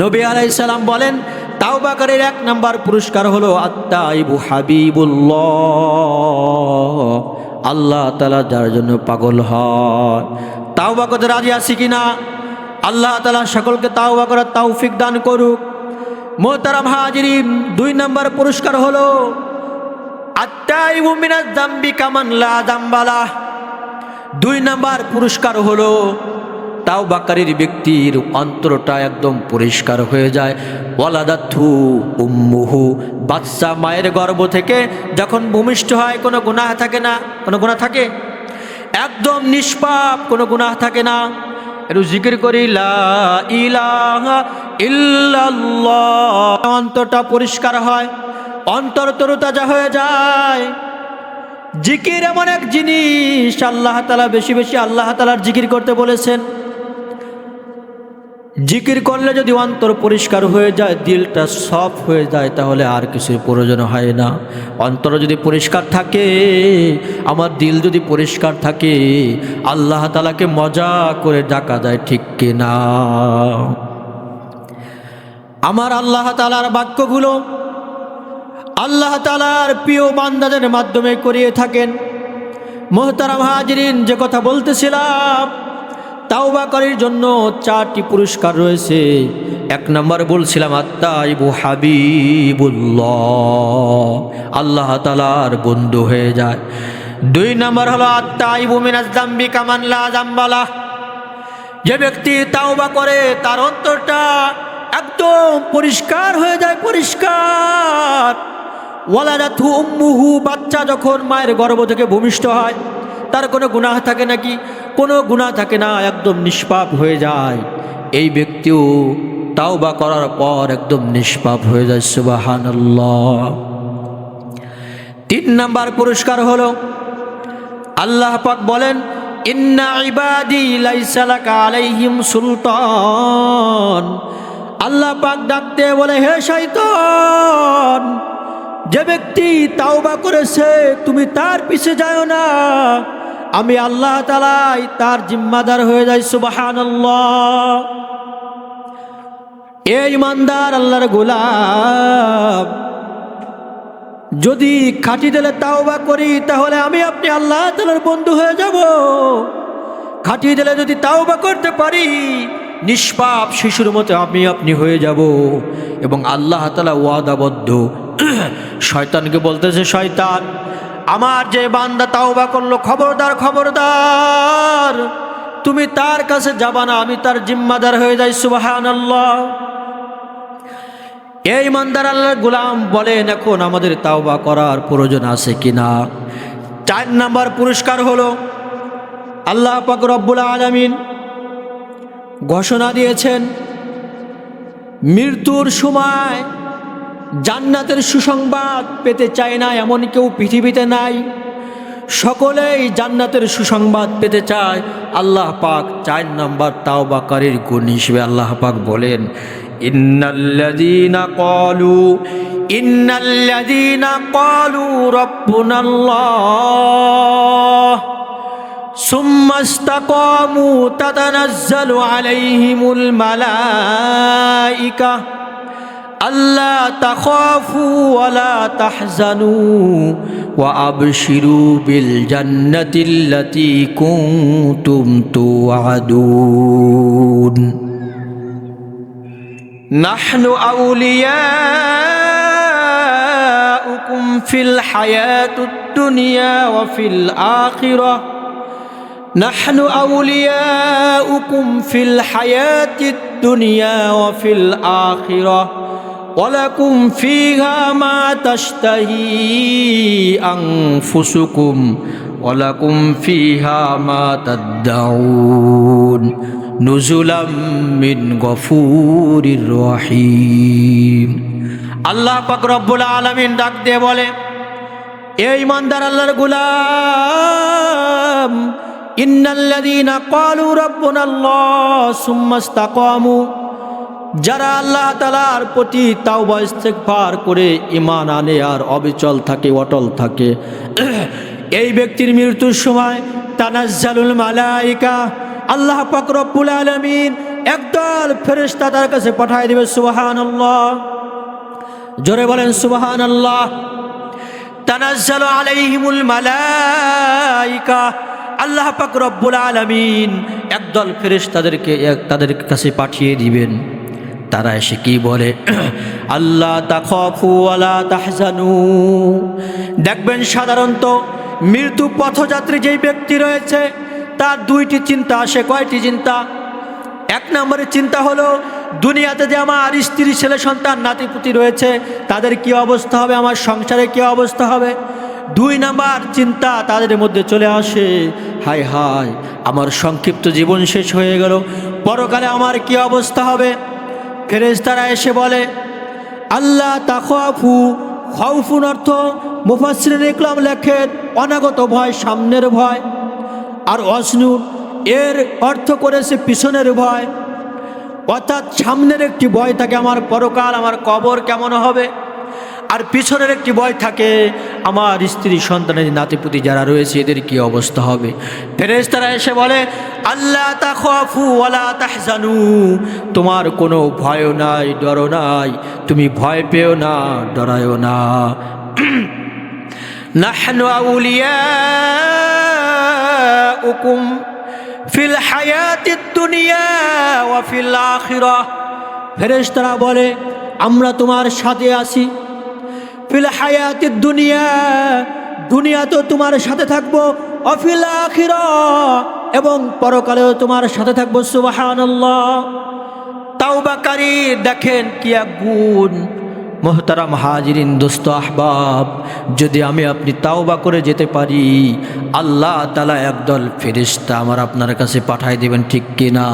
নবী আলাইহিস সালাম বলেন তাওবাকারীর 1 নাম্বার পুরস্কার হলো আত-তাইবু হাবিবুল্লাহ, আল্লাহ তাআলা যার জন্য পাগল হয়। তাওবা করতে রাজি আছি কিনা? আল্লাহ তাআলা সকলকে তাওবা করার তৌফিক দান করুক। মুহতারাম হাজিরিন, 2 নাম্বার পুরস্কার হলো আত-তাইবু মিনাজ যামবি কামান লা যামবালাহ। 2 নাম্বার পুরস্কার হলো তাওবাকারীর ব্যক্তির অন্তরটা একদম পরিষ্কার হয়ে যায়। ওয়ালাদাতহু উম্মুহু, বাচ্চা মায়ের গর্ভ থেকে যখন ভূমিষ্ঠ হয় কোনো গুনাহ থাকে না। কোনো গুনাহ থাকে? একদম নিষ্পাপ, কোনো গুনাহ থাকে না। একটু জিকির করি লা ইলাহা ইল্লাল্লাহ। অন্তরটা পরিষ্কার হয়, অন্তর তরতাজা হয়ে যায়। জিকির এমন এক জিনিস, আল্লাহ তাআলা বেশি বেশি আল্লাহ তাআলার জিকির করতে বলেছেন। জিকির করলে যদি অন্তর পরিষ্কার হয়ে যায়, দিলটা সফট হয়ে যায়, তাহলে আর কিছুর প্রয়োজন হয় না। অন্তর যদি পরিষ্কার থাকে, আমার দিল যদি পরিষ্কার থাকে, আল্লাহ তাআলাকে মজা করে ডাকা যায়, ঠিক কিনা? আমার আল্লাহ তাআলার বাক্যগুলো আল্লাহ তাআলার প্রিয় বান্দাদের মাধ্যমে করিয়ে থাকেন। মুহতারাম হাজিরিন, যে কথা বলতেছিলাম, তাওবাকারীর জন্য 4টি পুরস্কার রয়েছে। 1 নাম্বার বলছিলাম আত-তাইবু হাবিবুল্লাহ, আল্লাহ তাআলার বন্ধু হয়ে যায়। দুই নম্বর হলো আত-তাইবু মিনাজ যামবি কামান লা যামবালাহ, যে ব্যক্তি তাওবা করে তার অন্তরটা একদম পরিষ্কার হয়ে যায়, পরিষ্কার। ওয়ালাদাতহু উম্মুহু, বাচ্চা যখন মায়ের গর্ভ থেকে ভূমিষ্ঠ হয় তার কোনো গুনাহ থাকে নাকি? কোনো গুনাহ থাকে না, একদম নিষ্পাপ হয়ে যায়। এই ব্যক্তিও তাওবা করার পর একদম নিষ্পাপ হয়ে যায়। সুবহানাল্লাহ। তিন নাম্বার পুরস্কার হলো আল্লাহ পাক বলেন, ইন্না ইবাদি লাইসা লাকা আলাইহিম সুলতান। আল্লাহ পাক ডাকতে বলে, হে শয়তান, যে ব্যক্তি তাওবা করেছে তুমি তার পিছে যাও না, আমি আল্লাহ তাআলাই তার জিম্মাদার হয়ে যাই। সুবহানাল্লাহ। এই ইমানদার আল্লাহর গোলাম, যদি খাঁটি দিলে তাওবা করি তাহলে আমি আপনি আল্লাহ তাআলার বন্ধু হয়ে যাব। খাঁটি দিলে যদি তাওবা করতে পারি, নিষ্পাপ শিশুর মতো আমি আপনি হয়ে যাব। এবং আল্লাহ তাআলা ওয়াদাবদ্ধ। শয়তানকে বলতেছে, শয়তান, আমার যে বান্দা তাওবা করলো, খবরদার খবরদার, তুমি তার কাছে যাবা না, আমি তার জিম্মাদার হয়ে যাই। সুবহানাল্লাহ। এই ইমানদার আল্লাহর গোলাম বলেন, এখন আমাদের তাওবা করার প্রয়োজন আছে কিনা? চার নাম্বার পুরস্কার হলো আল্লাহ পাক রব্বুল আলামিন ঘোষণা দিয়েছেন, মৃত্যুর সময় জান্নাতের সুসংবাদ পেতে চায় না এমন কেউ পৃথিবীতে নাই। সকলেই জান্নাতের সুসংবাদ পেতে চায়। আল্লাহ পাক 4 নম্বর তাওবাকারীর গুণ হিসেবে আল্লাহ পাক বলেন, ইন্নাল্লাযীনা ক্বালু রাব্বুনাল্লাহ সুম্মা ইসতাকামু তাতানাজ্জালু আলাইহিমুল মালাইকা আল্লা তাখাফু ওয়া লা তাহজানু ওয়া আবশিরু বিল জান্নাতিল্লাতী কুনতুম তুআদুন। নাহনু আউলিয়াউকুম ফিল হায়াতিদ দুনিয়া ওয়া ফিল আখিরাহ নাহনু আউলিয়াউকুম ফিল হায়াতিদ দুনিয়া ওয়া ফিল আখিরাহ ওয়ালাকুম ফিহা মা তাশতাহি আনফুসুকুম ওয়ালাকুম ফিহা মা তাদউন নুজুলাম মিন গফুরির রহিম। আল্লাহ পাক রব্বুল আলামিন ডাক দিয়ে বলে, এই ইমানদার আল্লাহর গোলাম, ইন্নাল্লাযীনা ক্বালু রাব্বুনাল্লাহ সুম্মা ইসতাকামু, যারা আল্লাহ তাআলার প্রতি তাওবা ইস্তেগফার করে ঈমান আনে আর অবিচল থাকে, অটল থাকে, এই ব্যক্তির মৃত্যুর সময় তানাজ্জালুল মালাইকা, আল্লাহ পাক রব্বুল আলামিন একদল ফেরেশতা তার কাছে পাঠিয়ে দিবে। সুবহানাল্লাহ, জোরে বলেন সুবহানাল্লাহ। তানাজ্জালু আলাইহিমুল মালাইকা, আল্লাহ পাক রব্বুল আলামিন একদল ফেরেশতাদেরকে তাদের কাছে পাঠিয়ে দিবেন। তারা এসে কি বলে, আল্লাহ তাখাফু ওয়া লা তাহজানু। দেখবেন সাধারণত মৃত্যু পথযাত্রী যেই ব্যক্তি রয়েছে তার দুইটি চিন্তা আসে। কয়টি চিন্তা? এক নম্বরের চিন্তা হলো, দুনিয়াতে যে আমার স্ত্রী, ছেলে, সন্তান, নাতিপুতি রয়েছে তাদের কি অবস্থা হবে, আমার সংসারে কি অবস্থা হবে। দুই নাম্বার চিন্তা তাদের মধ্যে চলে আসে, হায় হায় আমার সংক্ষিপ্ত জীবন শেষ হয়ে গেল, পরকালে আমার কি অবস্থা হবে। ফেরেশতারা এসে বলে, আল্লাহ তাখাফু, খাউফুন অর্থ মুফাসসিরিন ইকরাম লেখেন অনাগত ভয়, সামনের ভয়। আর ওয়াসনুন এর অর্থ করেছে পিছনের ভয়, অর্থাৎ সামনের একটি ভয় থাকে আমার পরকাল, আমার কবর কেমন হবে, আর পিছনের একটি ভয় থাকে আমার স্ত্রী, সন্তানের, নাতিপুতি যারা রয়েছে এদের কি অবস্থা হবে। ফেরেশতারা এসে বলে, আল্লাহ তাখাফু ওয়া লা তাহজানু, তোমার কোনো ভয় নাই, ডর নাই, তুমি ভয় পেও না, ডরায়ও না। নাহনু আউলিয়াউকুম ফিল হায়াতিদ দুনিয়া ওয়া ফিল আখিরাহ, ফেরেশতারা বলে আমরা তোমার সাথে আছি। ফিল হায়াতিদ দুনিয়া, দুনিয়াতেও তোমার সাথে থাকবো, অফিল আখিরাহ, এবং পরকালেও তোমার সাথে থাকবো। সুবহানাল্লাহ। তাওবাকারী দেখেন কি এক গুণ। মোহতারাম হাজিরিন, দোস্ত আহবাব, যদি আমি আপনি তাওবা করে যেতে পারি, আল্লাহ তাআলা একদল ফেরেশতা আমার আপনার কাছে পাঠায় দিবেন, ঠিক কিনা?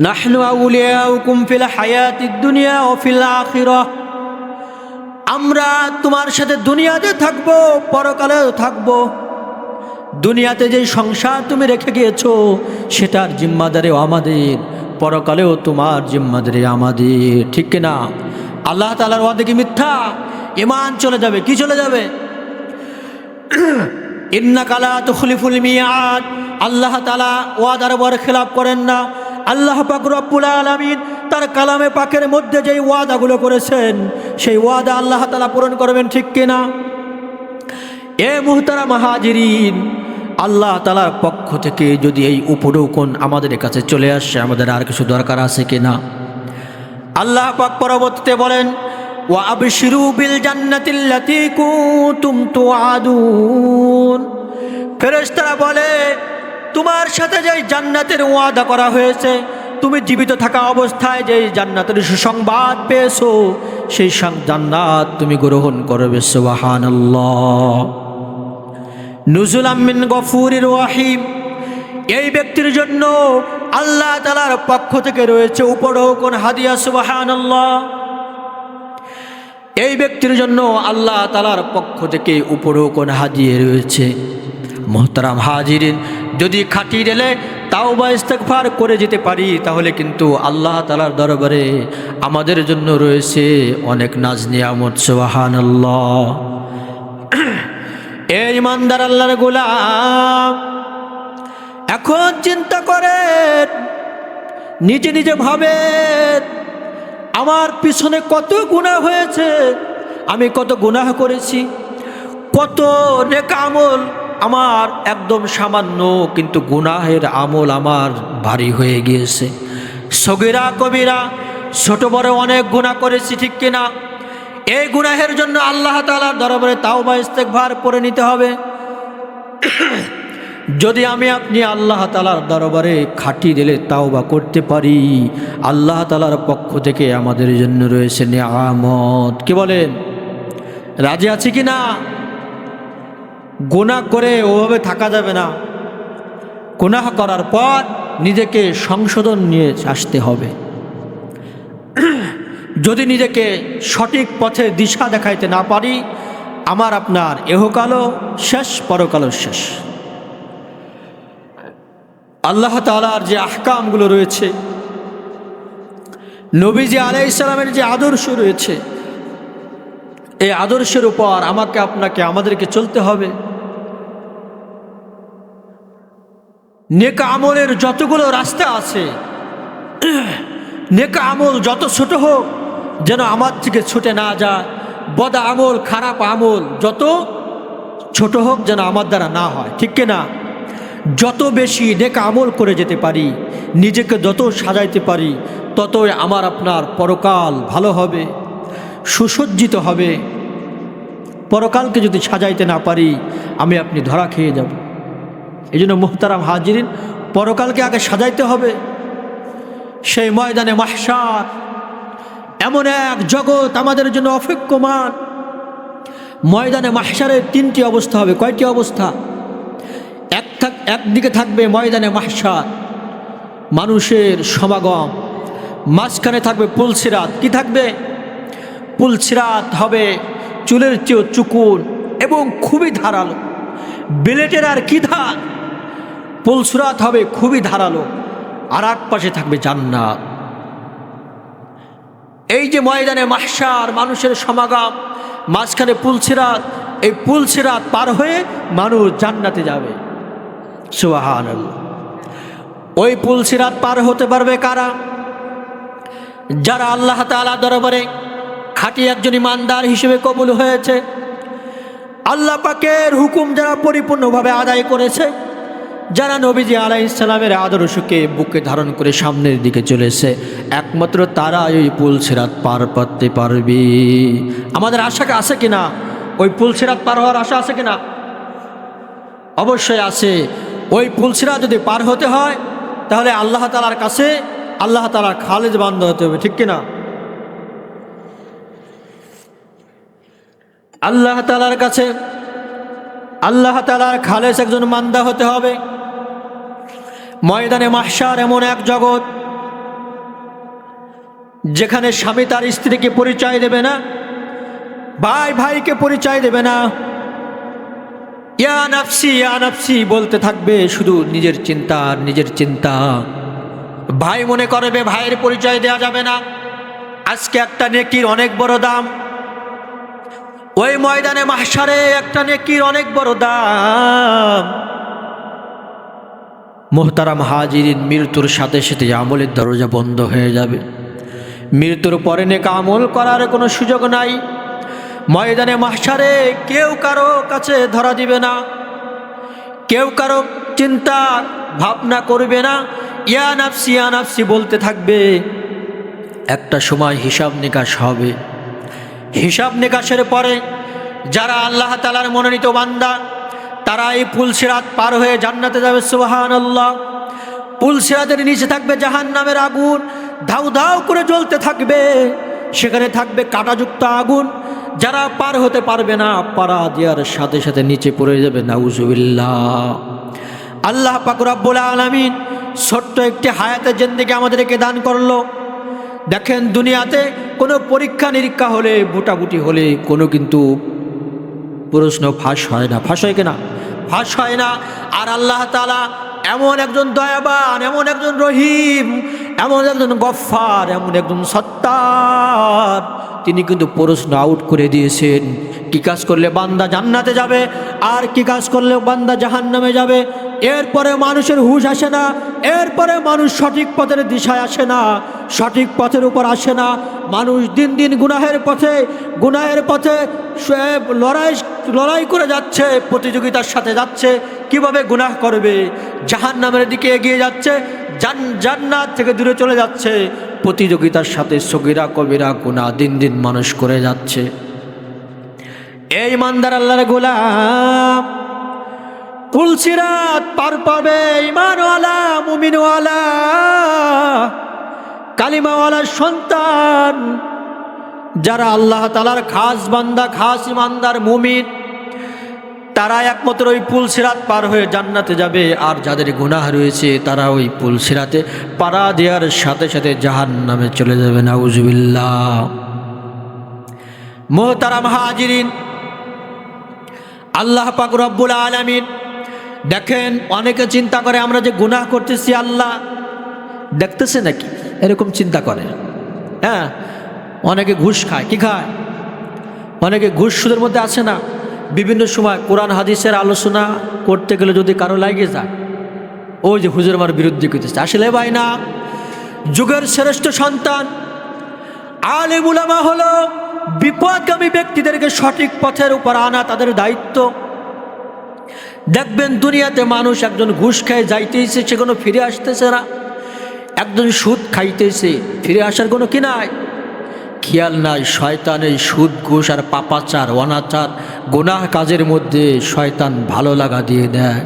নাহনু আউলিয়াউকুম ফিল হায়াতিদ দুনিয়া ওয়া ফিল আখিরাহ, আমরা তোমার সাথে দুনিয়াতে থাকবো, পরকালেও থাকবো। দুনিয়াতে যে সংসার তুমি রেখে গিয়েছো সেটার জিম্মাদারিও আমাদের, পরকালেও তোমার জিম্মাদারি আমাদের, ঠিক কিনা? আল্লাহ তাআলার ওয়াদা কি মিথ্যা? ঈমান চলে যাবে, কি চলে যাবে? ইন্নাকা লা তুখলিফুল মিয়াদ, আল্লাহ তাআলা ওয়াদার খেলাফ করেন না। আল্লাহ পাক রব্বুল আলামিন তার কালামে পাকের মধ্যে যেই ওয়াদাগুলো করেছেন সেই ওয়াদা আল্লাহ তাআলা পূরণ করবেন, ঠিক কিনা? এ মুহতারাম হাজিরিন, আল্লাহ তাআলার পক্ষ থেকে যদি এই উপঢৌকন আমাদের কাছে চলে আসে, আমাদের আর কিছু দরকার আছে কিনা? আল্লাহ পাক পরবর্তীতে বলেন, ওয়া আবশিরু বিল জান্নাতিল্লাতী কুনতুম তুআদুন, ফেরেশতারা বলে তোমার সাথে যে জান্নাতের ওয়াদা করা হয়েছে, তুমি জীবিত থাকা অবস্থায় যে জান্নাতের সুসংবাদ পেয়েছো, সেই জান্নাত তুমি গ্রহণ করবে। সুবহানাল্লাহ। নুজুলাম মিন গফুরির রহিম, এই ব্যক্তির জন্য আল্লাহ তাআলার পক্ষ থেকে রয়েছে উপঢৌকন হাদিয়া। সুবহানাল্লাহ। এই ব্যক্তির জন্য আল্লাহ তাআলার পক্ষ থেকে উপঢৌকন হাদিয়া রয়েছে। মুহতারাম হাজিরিন, যদি খাঁটি দিলে তাওবা ইস্তেগফার করে যেতে পারি, তাহলে কিন্তু আল্লাহ তাআলার দরবারে আমাদের জন্য রয়েছে অনেক নাজ নিয়ামত। সুবহানাল্লাহ। এই ইমানদার আল্লাহর গোলাম, এখন চিন্তা করেন, নিজে নিজে ভাবেন, আমার পিছনে কত গুনাহ হয়েছে, আমি কত গুনাহ করেছি, কত নেক আমল আমার একদম সামান্য, কিন্তু গুনাহের আমল আমার ভারী হয়ে গিয়েছে। সগীরা কবিরা, ছোট বড় অনেক গুনাহ করেছি, ঠিক কিনা? এই গুনাহের জন্য আল্লাহ তাআলার দরবারে তাওবা ইস্তেগফার করে নিতে হবে। যদি আমি আপনি আল্লাহ তাআলার দরবারে খাঁটি দিলে তাওবা করতে পারি, আল্লাহ তাআলার পক্ষ থেকে আমাদের জন্য রয়েছে নিয়ামত। কি বলেন? রাজি আছি কি না? গুনাহ করে ওভাবে থাকা যাবে না। গুনাহ করার পর নিজেকে সংশোধন নিয়ে আসতে হবে। যদি নিজেকে সঠিক পথে দিশা দেখাইতে না পারি, আমার আপনার এহকালও শেষ, পরকালও শেষ। আল্লাহ তাআলার যে আহকামগুলো রয়েছে, নবীজি আলাইহিস সালামের যে আদর্শ রয়েছে, এই আদর্শের উপর আমাকে আপনাকে আমাদেরকে চলতে হবে। নেক আমলের যতগুলো রাস্তা আছে, নেক আমল যত ছোট হোক যেন আমার থেকে ছুটে না যায়, বদ আমল খারাপ আমল যত ছোট হোক যেন আমার দ্বারা না হয়, ঠিক কিনা? যত বেশি নেক আমল করে যেতে পারি, নিজেকে যত সাজাইতে পারি, ততই আমার আপনার পরকাল ভালো হবে, সুসজ্জিত হবে। পরকালকে যদি সাজাইতে না পারি, আমি আপনি ধরা খেয়ে যাব। এই জন্য মুহতারাম হাজিরিন, পরকালকে আগে সাজাইতে হবে। সেই ময়দানে মাহশার এমন এক জগৎ আমাদের জন্য অপেক্ষমান। ময়দানে মাহশারের তিনটি অবস্থা হবে। কয়টি অবস্থা? একদিকে থাকবে ময়দানে মাহশার, মানুষের সমাগম, মাঝখানে থাকবে পুলসিরাত। কি থাকবে? পুলসিরাত হবে চুলের চেয়েও চুকুন এবং খুবই ধারালো, বিলেটের আর কি ধার। পুলসিরাত হবে খুবই ধারালো, আর এক পাশে থাকবে জান্নাত। এই যে ময়দানে মাহশার, মানুষের সমাগম, মাঝখানে পুলসিরাত, এই পুলসিরাত পার হয়ে মানুষ জান্নাতে যাবে। সুবহানাল্লাহ। ওই পুলসিরাত পার হতে পারবে কারা? যারা আল্লাহ তাআলা দরবারে খাঁটি একজন ইমানদার হিসেবে কবুল হয়েছে, আল্লাহ পাকের হুকুম যারা পরিপূর্ণভাবে আদায় করেছে, যারা নবীজি আলাইহিস সালামের আদর্শকে বুকে ধারণ করে সামনের দিকে চলেছে, একমাত্র তারা ওই পুল সিরাত পার করতে পারবে। আমাদের আশা আছে কিনা? ওই পুল সিরাত পার হওয়ার আশা আছে কিনা? অবশ্যই আছে। ওই পুল সিরাত যদি পার হতে হয় তাহলে আল্লাহ তাআলার কাছে আল্লাহ তাআলার খালেজ বান্দা হতে হবে, ঠিক কিনা? আল্লাহ তাআলার কাছে আল্লাহ তাআলার খালেজ একজন বান্দা হতে হবে। ময়দানে মাহশার এমন এক জগৎ যেখানে স্বামী তার স্ত্রীকে পরিচয় দেবে না, ভাই ভাইকে পরিচয় দেবে না, ইয়া নাফসি বলতে থাকবে, শুধু নিজের চিন্তা আর নিজের চিন্তা। ভাই মনে করবে ভাইয়ের পরিচয় দেয়া যাবে না। আজকে একটা নেকির অনেক বড় দাম, ওই ময়দানে মাহশারে একটা নেকির অনেক বড় দাম। মুহতারাম হাজিরিন, মৃত্যুর সাথে সাথে আমলের দরজা বন্ধ হয়ে যাবে। মৃত্যুর পরে নেক আমল করার কোনো সুযোগ নাই। ময়দানে মাহশারে কেউ কারো কাছে ধরা দিবে না, কেউ কারো চিন্তা ভাবনা করবে না, ইয়া নাফসি বলতে থাকবে। একটা সময় হিসাব নিকাশ হবে। হিসাব নিকাশের পরে যারা আল্লাহ তাআলার মনোনীত বান্দা তারা এই পুল সিরাত পার হয়ে জান্নাতে যাবে। সুবহানাল্লাহ। পুল সিরাতের নিচে থাকবে জাহান্নামের আগুন, ধাউ ধাউ করে জ্বলতে থাকবে। সেখানে থাকবে কাঁটাযুক্ত আগুন। যারা পার হতে পারবে না, পারা দেওয়ার সাথে সাথে নিচে পড়ে যাবে। নাউজুবিল্লাহ। আল্লাহ পাক রব্বুল আলামিন ছোট্ট একটি হায়াতের জিন্দেগি আমাদেরকে দান করলো। দেখেন, দুনিয়াতে কোনো পরীক্ষা নিরীক্ষা হলে, বুটাবুটি হলে কোনো কিন্তু প্রশ্ন ফাঁস হয় না। ফাঁস হয় কিনা? ফাঁস হয় না। আর আল্লাহ তাআলা এমন একজন দয়াবান, এমন একজন রহিম, এমন একজন গফফার, এমন একজন সত্তার, তিনি কিন্তু প্রশ্ন আউট করে দিয়েছেন। কি কাজ করলে বান্দা জান্নাতে যাবে আর কি কাজ করলে বান্দা জাহান্নামে যাবে। এরপরে মানুষের হুঁশ আসে না, এরপরে মানুষ সঠিক পথের দিশায় আসে না, সঠিক পথের উপর আসে না। মানুষ দিন দিন গুনাহের পথে লড়াই করে যাচ্ছে, প্রতিযোগিতার সাথে যাচ্ছে। কিভাবে গুনাহ করবে, জাহান্নামের দিকে এগিয়ে যাচ্ছে, জান্নাত থেকে দূরে চলে যাচ্ছে। প্রতিযোগিতার সাথে সগীরা কবিরা গুনাহ দিন দিন মানুষ করে যাচ্ছে। এই ইমানদার আল্লাহর গোলাম পুল সিরাত পার পাবে। ঈমানওয়ালা, মুমিনওয়ালা, কালিমাওয়ালা সন্তান, যারা আল্লাহ তাআলার খাস বান্দা, খাস ইমানদার মুমিন, তারা একমাত্র ওই পুল সিরাত পার হয়ে জান্নাতে যাবে। আর যাদের গুনাহ রয়েছে তারা ওই পুল সিরাতে পারা দেওয়ার সাথে সাথে জাহান্নামে চলে যাবে। নাউজুবিল্লাহ। মুহতারাম হাজিরিন, আল্লাহ পাক রব্বুল আলামিন দেখেন, অনেকে চিন্তা করে আমরা যে গুনাহ করতেছি আল্লাহ দেখতেছে নাকি, এরকম চিন্তা করে। হ্যাঁ, অনেকে ঘুষ খায়। কি খায়? অনেকে ঘুষ সুদের মধ্যে আছে না। বিভিন্ন সময় কোরআন হাদিসের আলোচনা করতে গেলে যদি কারো লাগে যায়, ওই যে হুজুর আমার বিরুদ্ধে করতেছে। আসলে ভাই না, যুগের শ্রেষ্ঠ সন্তান আলেম উলামা হলো বিপদগামী ব্যক্তিদেরকে সঠিক পথের উপর আনা তাদের দায়িত্ব। দেখবেন দুনিয়াতে মানুষ একজন ঘুষ খেয়ে যাইতেছে, সে কোনো ফিরে আসতেছে না। একজন সুদ খাইতেছে, ফিরে আসার কোনো কি নাই, খেয়াল নাই। শয়তান এই সুদ, ঘুষ আর পাপাচার, অনাচার, গুনাহ কাজের মধ্যে শয়তান ভালো লাগা দিয়ে দেয়।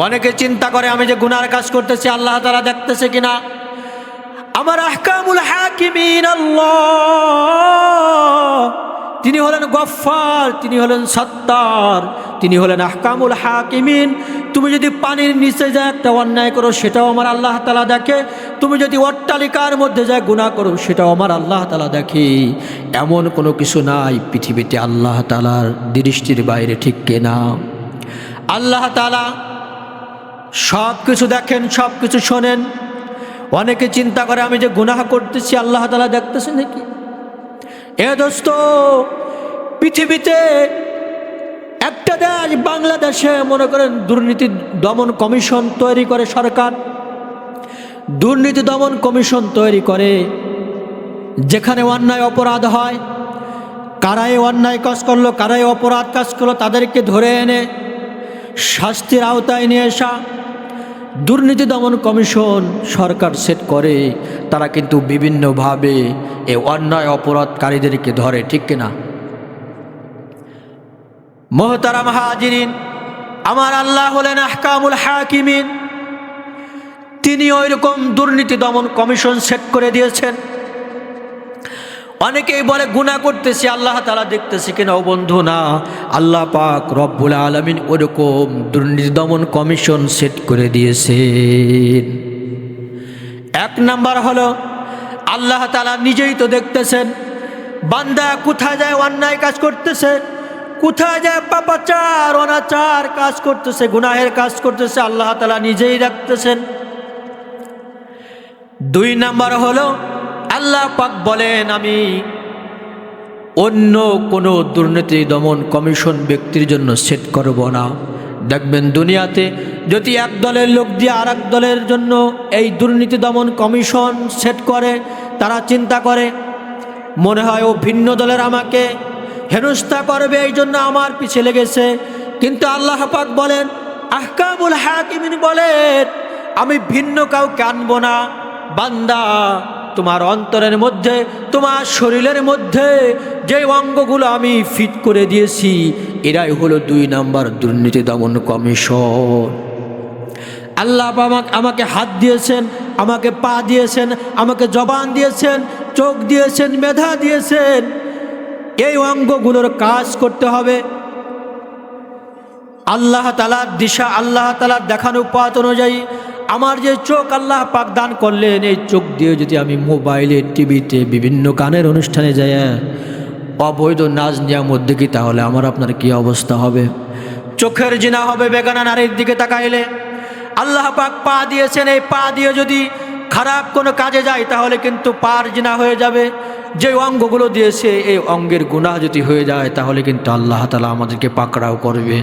অনেকে চিন্তা করে আমি যে গুনার কাজ করতেছি আল্লাহ তাআলা দেখতেছে কিনা। আমার আহকামুল হাকিমিন আল্লাহ, তিনি হলেন গফফার, তিনি হলেন সত্তার, তিনি হলেন আহকামুল হাকিমিন। তুমি যদি পানির নিচে যায় একটা অন্যায় করো, সেটাও আমার আল্লাহ তাআলা দেখে। তুমি যদি অট্টালিকার মধ্যে যায় গুনাহ করো, সেটাও আমার আল্লাহ তাআলা দেখে। এমন কোনো কিছু নাই পৃথিবীতে আল্লাহ তাআলার দৃষ্টির বাইরে, ঠিক কিনা? আল্লাহ তাআলা সব কিছু দেখেন, সব কিছু শোনেন। অনেকে চিন্তা করে আমি যে গুনাহ করতেছি আল্লাহ তাআলা দেখতেছে নাকি। এ দোস্ত, পৃথিবীতে একটা দেশ বাংলাদেশে মনে করেন দুর্নীতি দমন কমিশন তৈরি করে সরকার, দুর্নীতি দমন কমিশন তৈরি করে। যেখানে অন্যায় অপরাধ হয়, কারাই অন্যায় কাজ করলো, কারাই অপরাধ কাজ করলো, তাদেরকে ধরে এনে শাস্তির আওতায় নিয়ে আসা। দুর্নীতি দমন কমিশন সরকার সেট করে, তারা কিন্তু বিভিন্নভাবে এই অন্যায় অপরাধকারীদেরকে ধরে, ঠিক কিনা? মোহতারাম হাজিরিন, আমার আল্লাহ হলেন আহকামুল হাকিমিন। তিনি ওই রকম দুর্নীতি দমন কমিশন সেট করে দিয়েছেন। অনেকেই বলে গুনাহ করতেছি, আল্লাহ তাআলা দেখতেছি কিনা। ও বন্ধু, না, আল্লাহ পাক রব্বুল আলামিন ওরকম দুর্নীতি দমন কমিশন সেট করে দিয়েছেন। এক নাম্বার হলো, আল্লাহ তাআলা নিজেই তো দেখতেছেন বান্দা কোথায় যায় অন্যায় কাজ করতেছে, কোথায় যায় পাপাচার অনাচার কাজ করতেছে, গুনাহের কাজ করতেছে, আল্লাহ তাআলা নিজেই দেখতেছেন। দুই নাম্বার হলো, আল্লাহ পাক বলেন আমি অন্য কোনো দুর্নীতি দমন কমিশন ব্যক্তির জন্য সেট করব না। দেখবেন দুনিয়াতে যদি এক দলের লোক দিয়ে আর এক দলের জন্য এই দুর্নীতি দমন কমিশন সেট করে, তারা চিন্তা করে মনে হয় ও ভিন্ন দলের আমাকে হেনস্থা করবে, এই জন্য আমার পিছে লেগেছে। কিন্তু আল্লাহ পাক বলেন, আহকামুল হাকিমিন বলেন আমি ভিন্ন কাউকে আনবো না। বান্দা, তোমার অন্তরের মধ্যে, তোমার শরীরের মধ্যে যে অঙ্গগুলো আমি ফিট করে দিয়েছি, এরাই হলো 2 নাম্বার দুর্নীতি দমন কমিশন। আল্লাহ আমাকে হাত দিয়েছেন, আমাকে পা দিয়েছেন, আমাকে জবান দিয়েছেন, চোখ দিয়েছেন, মেধা দিয়েছেন। এই অঙ্গগুলোর কাজ করতে হবে আল্লাহ তাআলার দিশা, আল্লাহ তাআলার দেখানো পথ অনুযায়ী। আমার যে চোখ আল্লাহ পাক দান করলেন, এই চোখ দিয়ে যদি আমি মোবাইলে, টিভিতে, বিভিন্ন গানের অনুষ্ঠানে যাই অবৈধ নাচ নিয়ামত দেখি, তাহলে আমার আপনার কি অবস্থা হবে? চোখের জিনা হবে বেগানা নারীর দিকে তাকাইলে। আল্লাহ পাক পা দিয়েছেন, এই পা দিয়ে যদি খারাপ কোনো কাজে যায় তাহলে কিন্তু পার জিনা হয়ে যাবে। যে অঙ্গগুলো দিয়েছে এই অঙ্গের গুনাহ যদি হয়ে যায় তাহলে কিন্তু আল্লাহ তাআলা আমাদেরকে পাকড়াও করবে।